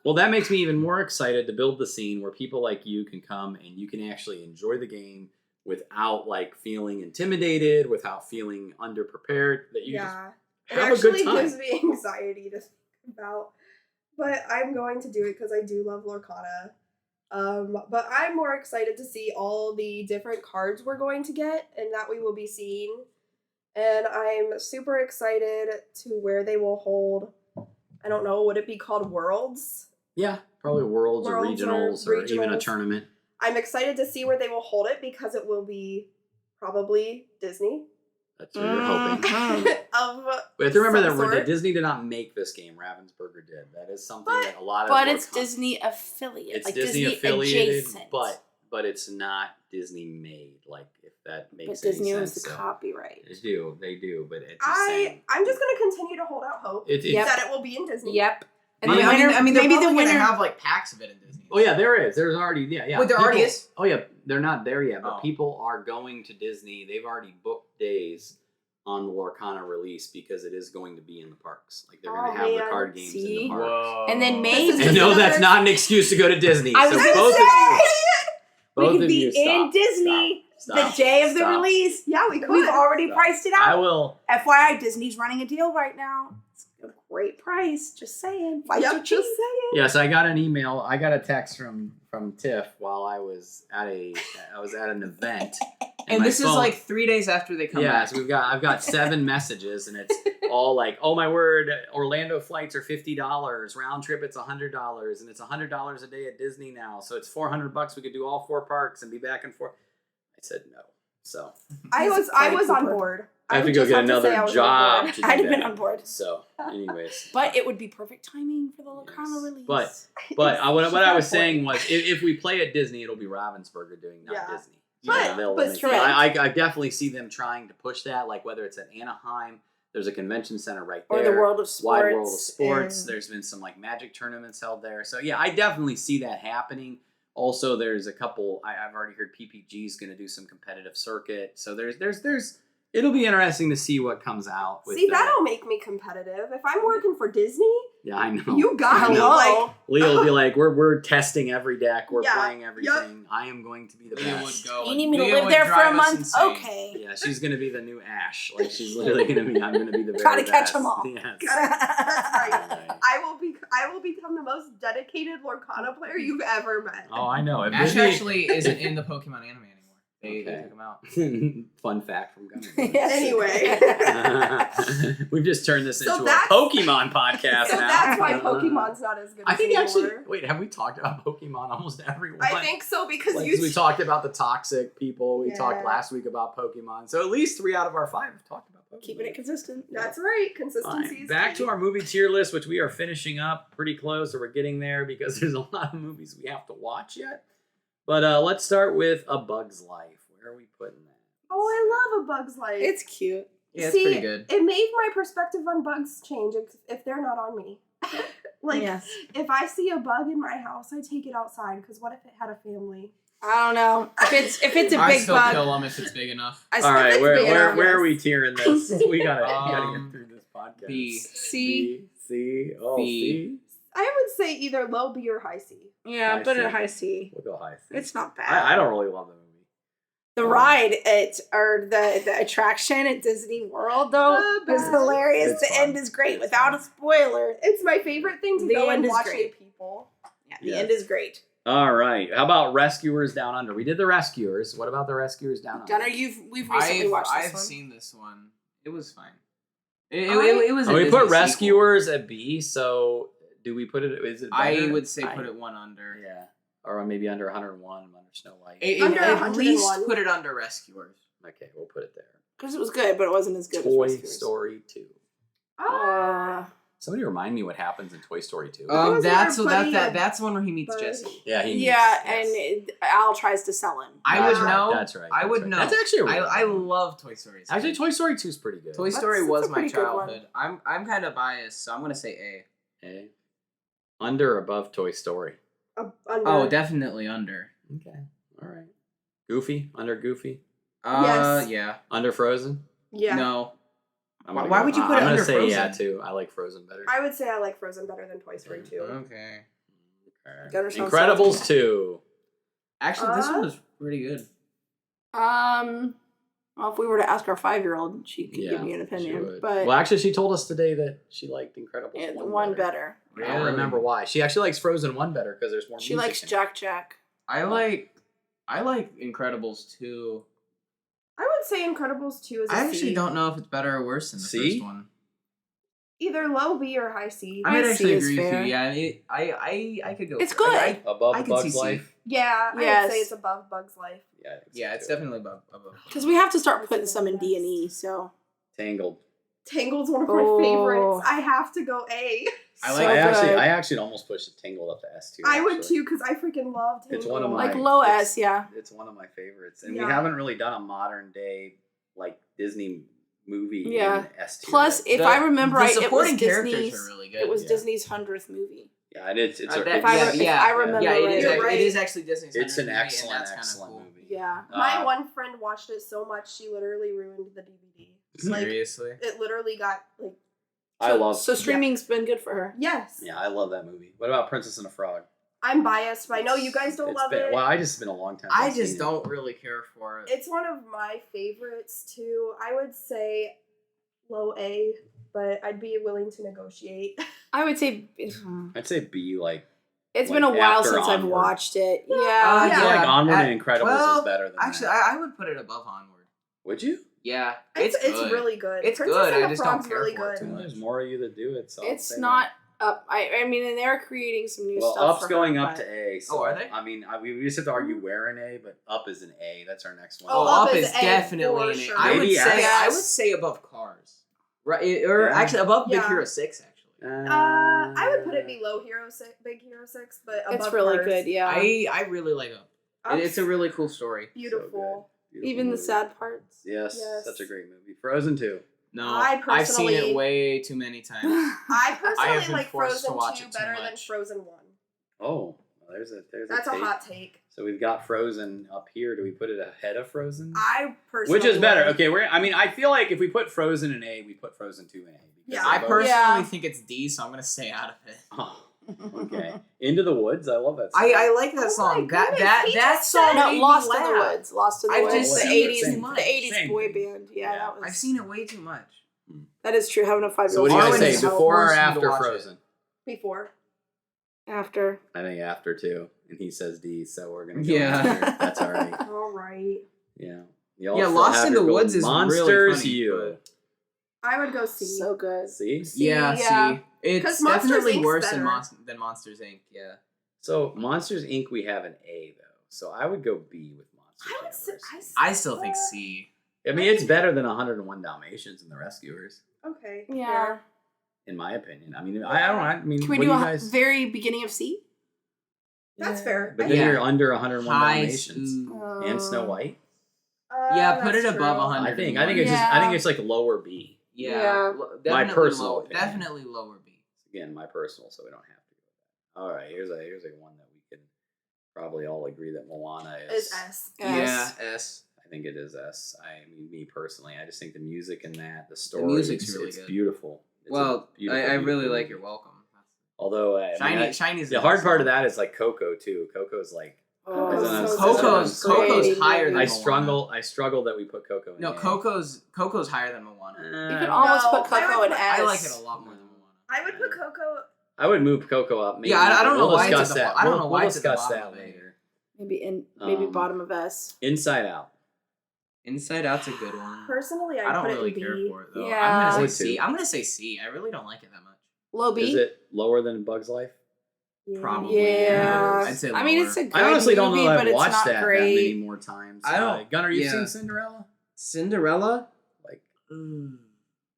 Well, that makes me even more excited to build the scene where people like you can come and you can actually enjoy the game without like feeling intimidated, without feeling underprepared. That you yeah, just it have a good actually time. gives me anxiety to think about. But I'm going to do it because I do love Lorcana. But I'm more excited to see all the different cards we're going to get and that we will be seeing. And I'm super excited to where they will hold. I don't know, would it be called Worlds? Yeah, probably worlds or Worlds or regionals or even a regionals. tournament. I'm excited to see where they will hold it because it will be probably Disney. That's what you're hoping. We have to remember some that sort. Disney did not make this game. Ravensburger did. That is something But- that a lot of. But it's Lorcana- Disney affiliate. It's like Disney, Disney affiliated, adjacent. but it's not Disney made. Like if that makes But Disney any owns sense. the so. copyright. They do, but it's just saying. I'm just gonna continue to hold out hope It's- that it will be in Disney. Yep. And I the mean, winner, they're maybe the probably winner. gonna have like packs of it in Disney. Oh yeah, there is. There's already yeah. Wait, there already People- is? Oh yeah, they're not there yet, but Oh. people are going to Disney. They've already booked days on the Lorcana release because it is going to be in the parks. Like they're going Oh, to have the man. card games in See? the parks. Whoa. And then This maybe. is And no, another- that's not an excuse to go to Disney. I was so gonna both say, of you, we both could of be you, in stop, Disney stop, the day of the stop. release. Yeah, we could. We've already Stop. priced it I out. will. FYI, Disney's running a deal right now. It's a great price. Just saying. Flights are Yep, cheap. just saying. Yes, I got an email. I got a text from Tiff while I was at an event. And my this is phone- like 3 days after they come back. Yes, I've got 7 messages, and it's all like, oh my word, Orlando flights are $50, round trip it's $100, and it's $100 a day at Disney now, so it's $400. We could do all 4 parks and be back and forth. I said no, so I was Party on pooper. board. I have to would go just get have to say another I was on job. board. To do I'd have that. been on board. So, anyways, But it would be perfect timing for the Lorcana Yes. release. But what She's I got a was saying point. was, if we play at Disney, it'll be Ravensburger doing, not Yeah. Disney. But- they'll but limit true. it. I definitely see them trying to push that, like whether it's at Anaheim, there's a convention center right or there. the World of Sports. Wide World of Sports. and- There's been some like Magic tournaments held there. So yeah, I definitely see that happening. Also, there's a couple. I've already heard PPG is going to do some competitive circuit. So there's. It'll be interesting to see what comes out. With See, that. that'll make me competitive. If I'm working for Disney, Yeah, I know. you got me. know. Like, Leah will be like, we're testing every deck. We're Yeah, playing everything. I am going to be the Leah would best. go. You and need me to Leah live would there for a drive us month? insane. Okay. Yeah, she's gonna be the new Ash. Like she's literally gonna be. I'm gonna be the very Gotta catch best. 'em all. Yes. that's right. Right. I will become the most dedicated Lorcana player you've ever met. Oh, I know. If Ash Disney- actually isn't in the Pokemon anime anymore. They Okay. took him out. Fun fact from Gunner. Yes. Anyway. We've just turned this So into a that's- Pokemon podcast So now. that's why Pokemon's not as good I as think actually. anymore. Wait, have we talked about Pokemon almost every one? I think so because Like, you 'cause we talked about the toxic people. We Yeah. talked last week about Pokemon. So at least 3 out of our 5 have talked about Pokemon. Keeping it consistent. That's right. Fine. Consistency is Back key. to our movie tier list, which we are finishing up pretty close, or we're getting there because there's a lot of movies we have to watch yet. But let's start with A Bug's Life. Where are we putting that? Oh, I love A Bug's Life. It's cute. Yeah, it's See, pretty good. It made my perspective on bugs change if they're not on me. Like, Yes. if I see a bug in my house, I take it outside because what if it had a family? I don't know. If it's a I big still bug. kill them if it's big enough. I All still right, think where big where enough, where are yes. we tiering this? We gotta get through this podcast. B. C. C. Oh, B. C. I would say either low B or high C. Yeah, High put C. it high C. We'll go high C. It's not bad. I don't really love the movie. The ride or the attraction at Disney World though The is best. hilarious. It's The fun. end is great It's without fun. a spoiler. It's my favorite thing to The go end and is watch great. new people. Yeah, the Yes. end is great. All right. How about Rescuers Down Under? We did the Rescuers. What about the Rescuers Down Under? Gunner, we've recently watched this I've one. seen this one. It was fine. It was. Oh, a we Disney put sequel. Rescuers at B. So do we put it? Is it? I better? would say put it one under. Yeah, or maybe under 101, under Snow White. Under At least 101. put it under Rescuers. Okay, we'll put it there. Because it was good, but it wasn't as good Toy as Rescuers. Story 2. Somebody remind me what happens in Toy Story 2. was That's there plenty of that's the one where he meets bugs? Jesse. Yeah, he Yeah, yes. and Al tries to sell him. I That's would right, know. That's right. I that's would right. know. That's actually a really I good one. love Toy Story. Actually, Toy Story 2 is pretty good. Toy Story That's was a my pretty good one. childhood. I'm kind of biased, so I'm gonna say A. A. Under or above Toy Story? Under. Oh, definitely under. Okay. All right. Goofy? Under Goofy? Yes. Yeah. Under Frozen? Yeah. No. Why would you put it I'm under gonna say Frozen? yeah too. I like Frozen better. I would say I like Frozen better than Toy Story 2. Okay. Gunner sounds Incredibles salty. 2. Actually, this one was pretty good. Well, if we were to ask our 5-year-old, she could give me an she opinion. would. But well, actually, she told us today that she liked Incredibles yeah, the 1 one better. better. I don't remember why. She actually likes Frozen 1 better because there's more She music likes in it. Jack Jack. I like Incredibles 2. I would say Incredibles 2 is a I C. actually don't know if it's better or worse than the C? first one. Either low B or high C. I might High actually C is agree with fair. you. Yeah, I could go. It's for it. good. Above I A can see Bug's C. Life. Yeah, I Yes. would say it's above Bug's Life. Yeah, I think so Yeah, it's too. definitely above. Because we have to start putting some in D&E, so. Tangled. Tangled's one of my Oh. favorites. I have to go A. I So like. good. I actually almost pushed Tangled up to S too. I would actually. too, because I freaking love Tangled. It's one of my Like low it's- S, yeah. It's one of my favorites, and Yeah. we haven't really done a modern day like Disney movie. Yeah. In S tier. Plus, if I remember right, the it was supporting characters Disney's. are really good. It was Yeah. Disney's 100th movie. yeah, and it's That- a, if I remember yeah, it right. is. You're Actually, right. It is actually Disney's. it's an 100th movie, and excellent, that's kinda excellent cool. movie. Yeah. My one friend watched it so much she literally ruined the DVD. Like, Seriously. it literally got like I love. So streaming's been good for her. yes. Yeah, I love that movie. What about Princess and the Frog? I'm biased, but I know you guys don't It's love been, it. Well, I just been a long time. I since I've just seen it. don't really care for it. It's one of my favorites too. I would say low A, but I'd be willing to negotiate. I would say I'd say B. Like it's Like been a while after since I've Onward. watched it. Yeah. Yeah. I feel Yeah. like Onward I- and Incredibles well, is better than Actually, that. I would put it above Onward. Would you? Yeah, It's good. really good. It's Princess good, and I the just don't Frog's care really for it good. too Well, much. there's more of you that do it. So I'll It's say not up. I mean, and they're creating some new Well, stuff. Up's for going her, up but- to A. So, Oh, are they? I mean, we just have to argue where in A, but Up is an A. That's our next one. Oh, Oh, Up Up is is A definitely for an A. sure. I would Maybe say S. I would say above Cars, right? Or Yeah. actually above Big Yeah. Hero 6. Actually, I would put it below Big Hero 6, but above It's really Cars. good. Yeah. I really like Up. It's a really cool story. beautiful. Beautiful Even the movie. sad parts. Yes, Yes. such a great movie. Frozen 2. No, I I've seen it personally- way too many times. I personally have been like forced to Frozen watch 2 it too better than much. Frozen 1. Oh, well, there's That's a take. hot take. So we've got Frozen up here. Do we put it ahead of Frozen? I personally Which is better? would. Okay, I feel like if we put Frozen in A, we put Frozen 2 in A. because Yeah. they're I both- personally Yeah. think it's D, so I'm gonna stay out of it. Oh, okay. Into the Woods. I love that song. I like that Oh song. my That goodness, that he that just song. said- No, made me Lost in the laugh. Woods. Lost in the I've Woods. just The seen it 80s, too the much. 80s Same boy thing. band. Yeah, Yeah. that was. I've seen it way too much. That is true. Having a 5-year-old. So what do you guys Arwen say? is Before or forced me to after watch it. Frozen? Before. After. I think after 2, and he says D, so we're gonna go Yeah. after. That's all right. All right. Yeah. Yeah, Lost in the Woods is really Monsters funny, U. I would go C. So good. See? Yeah, Yeah. see, it's 'Cause Monsters, definitely Inc.'s worse than better. than Monsters Inc. Yeah. So Monsters Inc. we have an A though, so I would go B with Monsters. I would say University. I still think C. I mean, it's better than 101 Dalmatians and the Rescuers, Okay. Yeah. fair. in my opinion. I mean, I don't know. I mean, Can we what do do a you guys? very beginning of C? That's fair. But I then Yeah. you're under 101 High Dalmatians C. and Snow White. Yeah, put that's it above true. 100. I think it's just I Yeah. think it's like lower B. Yeah. Yeah. My Definitely personal low, opinion. definitely lower B. Again, my personal, so we don't have to go with that. All right, here's a one that we can probably all agree that Moana Is S. Yeah, S. I think it is S. I mean, me personally, I just think the music in that, the story, music's really it's good. beautiful. It's a Well, beautiful, I really beautiful like movie. You're Welcome. Although, Shiny's the hard part of that is like Coco too. Coco's like Oh, Coco's great. higher than I Moana. struggle that we put Coco in. No, A. Coco's higher than Moana. You could almost No, put Coco in S. I like it a lot more than Moana. I would put Coco. I would move Coco up. Maybe. Yeah, I don't know We'll why it's at discuss the that. bo- I don't We'll- know why we'll it's at the discuss bottom that of it. later. Maybe bottom of S. Inside Out. Inside Out's a good one. Personally, I I don't put really it in care B. for it though. Yeah. I'm I gonna would say C. too. I'm gonna say C. I really don't like it that much. Low B. Is it lower than Bug's Life? Yeah. Probably. Yeah. I'd say I mean, lower. it's a good I honestly don't movie, know that but I've it's watched not that great. many more times. I don't- Gunnar, you've yeah. seen Cinderella? Cinderella? Like,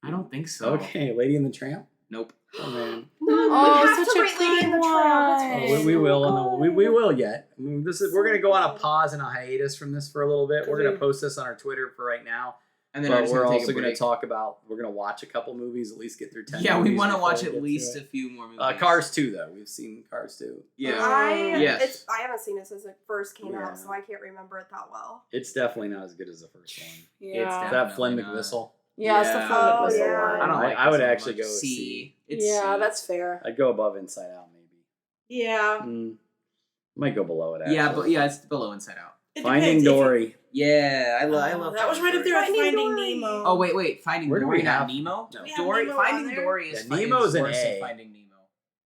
I don't think so. okay, Lady and the Tramp. Nope. Oh man. No, Oh, we have such to a rate Lady and the good Tramp. one. It's We so will. No, good. we will yet. I mean, we're going to go on a pause and a hiatus from this for a little bit. We're going to post this on our Twitter for right now. And then we're But just we're gonna take also a going to break. talk about. We're going to watch a couple movies, at least get through 10. Yeah, we movies want to before watch we at get to least it. a few more movies. Cars 2, though. We've seen Cars 2. Yeah. I Yes. haven't seen it since it first came Yeah. out, so I can't remember it that well. It's definitely not as good as the first one. Yeah. Is that Flynn Definitely not. McWhistle? Yeah, it's the Yeah. Flynn Oh, McWhistle yeah. one. I don't like. I would this one actually much. go with C. It's Yeah, C. that's fair. I'd go above Inside Out, maybe. Yeah. Might go below it, actually. Yeah, but yeah, it's below Inside Out. It Finding depends. If Dory. Yeah, I love. that was Finding right up there with Finding Finding Dory. Nemo. Oh wait, Finding Where do Dory, we not have- Nemo. No. We have Dory, Nemo on Finding there? Dory is Yeah, Nemo's an worse A. than Finding Nemo.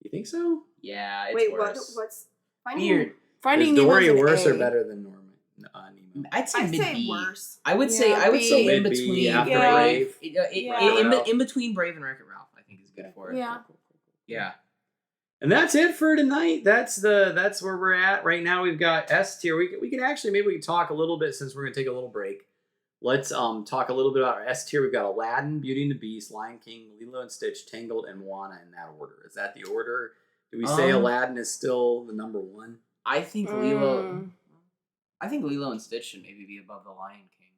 You think so? Yeah, it's Wait, worse. what's Finding Weird. Finding Is Nemo's Dory an worse A. or better than Nemo? I'd say I'd mid say B. worse. I would say Yeah, I would B. say in Mid B between after Yeah. Brave. Yeah. In between Brave and Wreck-It Ralph, I think is good for it. Yeah. Yeah. And that's it for tonight. That's where we're at right now. We've got S tier. We can actually maybe we can talk a little bit since we're gonna take a little break. Let's talk a little bit about our S tier. We've got Aladdin, Beauty and the Beast, Lion King, Lilo and Stitch, Tangled, and Moana in that order. Is that the order? Do we say Aladdin is still the number one? I think Lilo and Stitch should maybe be above the Lion King.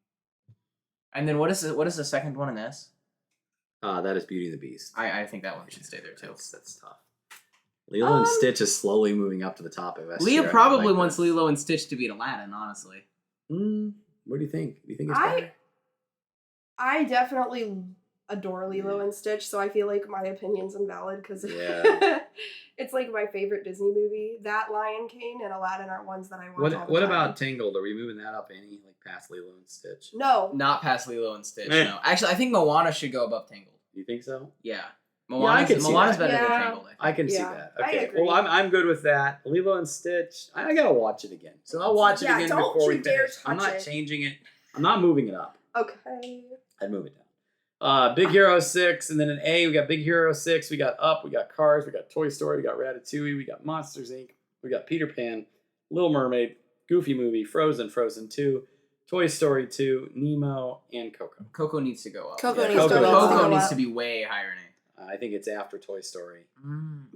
And then what is the second one in this? That is Beauty and the Beast. I think that one should stay there too. That's tough. Lilo and Stitch is slowly moving up to the top of S tier. Leah probably wants Lilo and Stitch to beat Aladdin, honestly. What do you think? Do you think it's I- better? I definitely adore Lilo and Stitch, so I feel like my opinion's invalid because Yeah. it's like my favorite Disney movie. That, Lion King, and Aladdin are ones that I watch all the What time. about Tangled? Are we moving that up any, like past Lilo and Stitch? No. Not past Lilo and Stitch, Eh. no. Actually, I think Moana should go above Tangled. You think so? Yeah. I can see Moana's that. better than Yeah. Tangled, I can see Yeah, that. I Okay. agree. Well, I'm good with that. Lilo and Stitch. I gotta watch it again. So I'll watch it Yeah, again don't before we you dare finish. I'm touch not it. changing it. I'm not moving it up. Okay. I'd move it down. Big Hero 6, and then an A, we got Big Hero 6, we got Up, we got Cars, we got Toy Story, we got Ratatouille, we got Monsters Inc., we got Peter Pan, Little Mermaid, Goofy Movie, Frozen, Frozen 2, Toy Story 2, Nemo, and Coco. Coco needs to go up. Coco Yeah, needs Coco to go needs to up. Coco needs to be way higher than I think it's after Toy Story.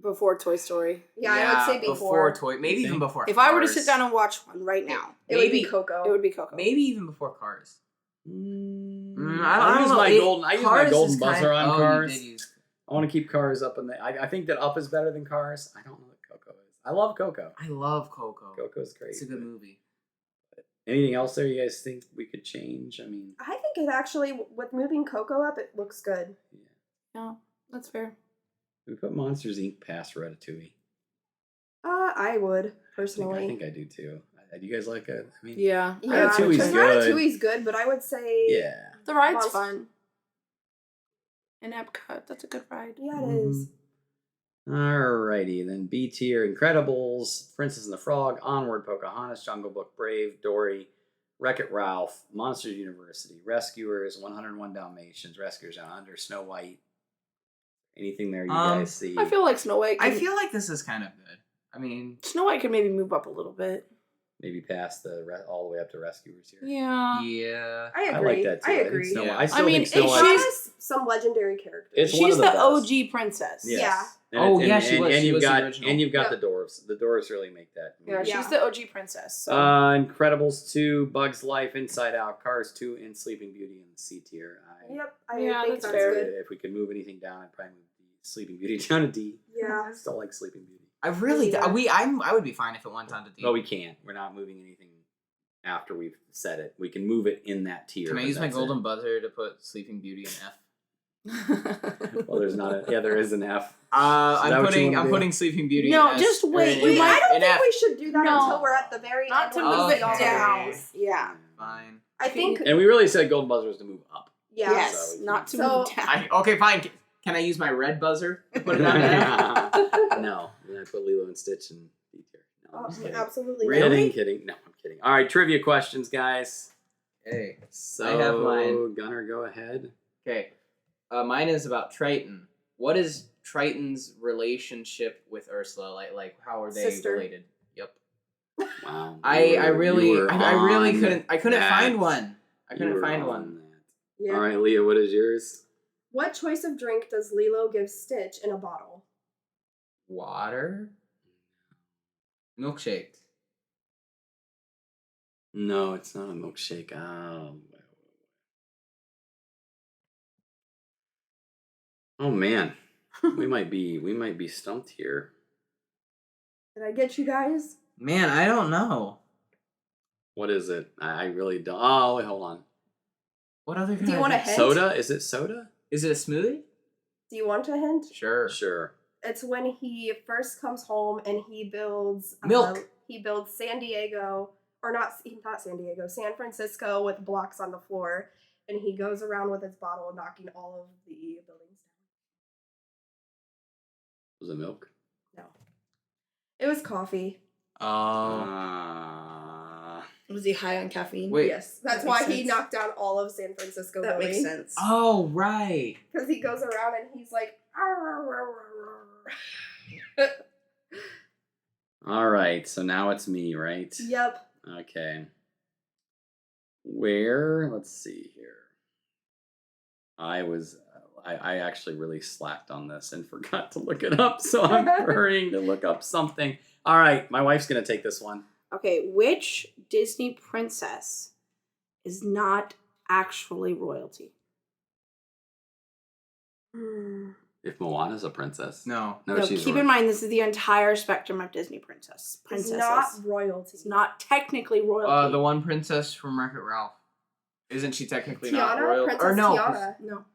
Before Toy Story. Yeah, I would say before. Toy, maybe You even think? before. If I were to Cars. sit down and watch one right now, It would be Maybe. Coco. it would be Coco. maybe even before Cars. I I use don't know. my golden. I use my Cars golden is kind- buzzer on oh, you Cars. did use- I want to keep Cars up in the. I think that Up is better than Cars. I don't know what Coco is. I love Coco. I love Coco. Coco's great. It's a good movie. Anything else there you guys think we could change? I mean, I think it actually, with moving Coco up, it looks good. No, that's fair. we put Monsters Inc. past Ratatouille. I would, I personally. think I do too. Do you guys like it? I mean, Yeah. Yeah, Ratatouille's because good. Ratatouille's good, but I would say... yeah. The ride's Monst- fun. In Epcot, that's a good ride. Yeah, it is. Alrighty, then B tier: Incredibles, Princess and the Frog, Onward, Pocahontas, Jungle Book, Brave, Dory, Wreck-It Ralph, Monsters University, Rescuers, 101 Dalmatians, Rescuers Down Under, Snow White. Anything there you guys see? I feel like Snow White. I Can, feel like this is kind of good. I mean, Snow White could maybe move up a little bit. Maybe past all the way up to Rescuers here. Yeah. yeah. I I agree. like that too. I think agree. Snow Yeah. White. I still I mean, think Snow if White. She she's- has some legendary characters. It's one She's of the the best. OG princess. Yes. Yeah. Oh, yeah, she was- And she you've was the got original. and you've got Yep. the dwarves. The dwarves really make that. Yeah, movie. she's the OG princess. So. Incredibles 2, Bugs Life, Inside Out, Cars 2, and Sleeping Beauty in the C tier. Yep, I Yeah, think that's that's fair. good. If we could move anything down, I'd probably move the Sleeping Beauty down to D. Yeah. I still like Sleeping Beauty. I really. Yeah. I would be fine if it went on to D. But we can't. We're not moving anything after we've said it. We can move it in that tier. Can I but use my that's golden it. buzzer to put Sleeping Beauty in F? Well, there's not a. Yeah, there is an F. Is that I'm what you wanna I'm do? putting Sleeping Beauty. No, in S, just or wait, in- we Wait, might- I don't in think F. we should do that No. until we're at the very Not end. to when we move see it all the down. movies. Yeah. Fine. I think, And we really said golden buzzer was to move up. yeah. Yes, So- not to So- move down. Okay, fine. Can I use my red buzzer to put it on F? No, then I put Lilo and Stitch in D tier. No, I'm just kidding. Absolutely. not. Really? Kidding. No, I'm kidding. All right, trivia questions, guys. Hey. So, I have mine. Gunnar, go ahead. Okay. Mine is about Triton. What is Triton's relationship with Ursula? Like how are they Sister. related? Yep. Wow. I really You were on couldn't that. find one. I You couldn't were find on one. that. Yeah. All right, Leah, what is yours? What choice of drink does Lilo give Stitch in a bottle? Water? Milkshake. No, it's not a milkshake. Oh man, we might be stumped here. Did I get you guys? Man, I don't know. What is it? I really don't. Oh, wait, hold on. What other kind Do you of want a drink? hint? Soda? Is it soda? Is it a smoothie? Do you want a hint? Sure. Sure. It's when he first comes home and he builds Milk. He builds San Diego, or not San Diego, San Francisco with blocks on the floor, and he goes around with his bottle knocking all of the buildings Was it milk? down. No, it was coffee. Oh. Was he high on caffeine? Wait. Yes, that's That why makes he sense. knocked down all of San Francisco. That makes sense. Oh, right. Because he goes around and he's like, All right. So now it's me, right? Yep. Okay. Where? Let's see here. I actually really slacked on this and forgot to look it up, so I'm hurrying to look up something. All right, my wife's gonna take this one. Okay, which Disney princess is not actually royalty? If Moana's a princess, No. No, she's keep in mind this is the entire spectrum of Disney princesses. It's not royalty. It's not technically royalty. The one princess from Wreck-It Ralph. Isn't she technically not Tiana? royalty? Princess Or no, Tiana. No.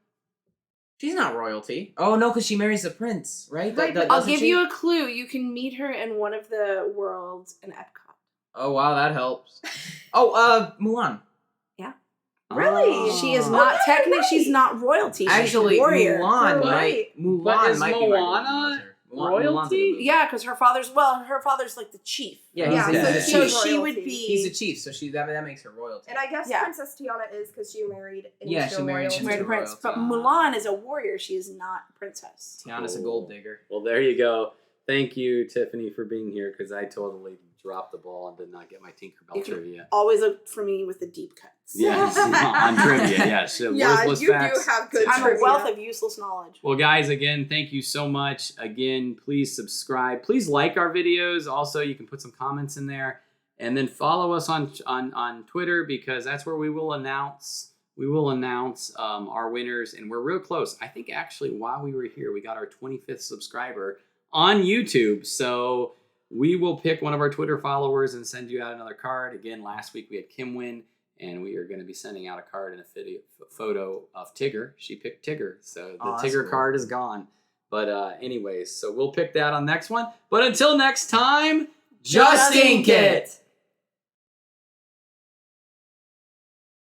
she's not royalty. Oh no, because she marries the prince, right? Right, but I'll doesn't give she? you a clue. You can meet her in one of the worlds in Epcot. Oh wow, that helps. Oh, Mulan. Really? Oh. She is Oh, not yeah, technically. right. She's not royalty. She's Actually, a warrior. Mulan You're might. right. Mulan But is might be my Moana grandmother. Mulan's royalty? a good movie. Yeah, because her father's like the chief. Yeah, Yeah, he's so the she's chief. So she would royalty. be. He's the chief, so that makes her royalty. And I guess Yeah. Princess Tiana is because she married into Yeah, she married royalty. into married a prince, royalty. but Mulan is a warrior. She is not a princess. Tiana's a Cool. gold digger. Well, there you go. Thank you, Tiffany, for being here because I totally dropped the ball and did not get my Tinkerbell You can- trivia. Always look for me with the deep cuts. Yes, on trivia. Yes, Yeah, worthless you facts. do have good I'm trivia. a wealth of useless knowledge. Well, guys, again, thank you so much. Again, please subscribe. Please like our videos. Also, you can put some comments in there, and then follow us on Twitter because that's where we will announce our winners, and we're real close. I think actually while we were here, we got our 25th subscriber on YouTube. So we will pick one of our Twitter followers and send you out another card. Again, last week we had Kim win. And we are going to be sending out a card and a photo of Tigger. She picked Tigger, so the Oh, that's Tigger cool. card is gone. But anyways, so we'll pick that on next one. But until next time, just ink it!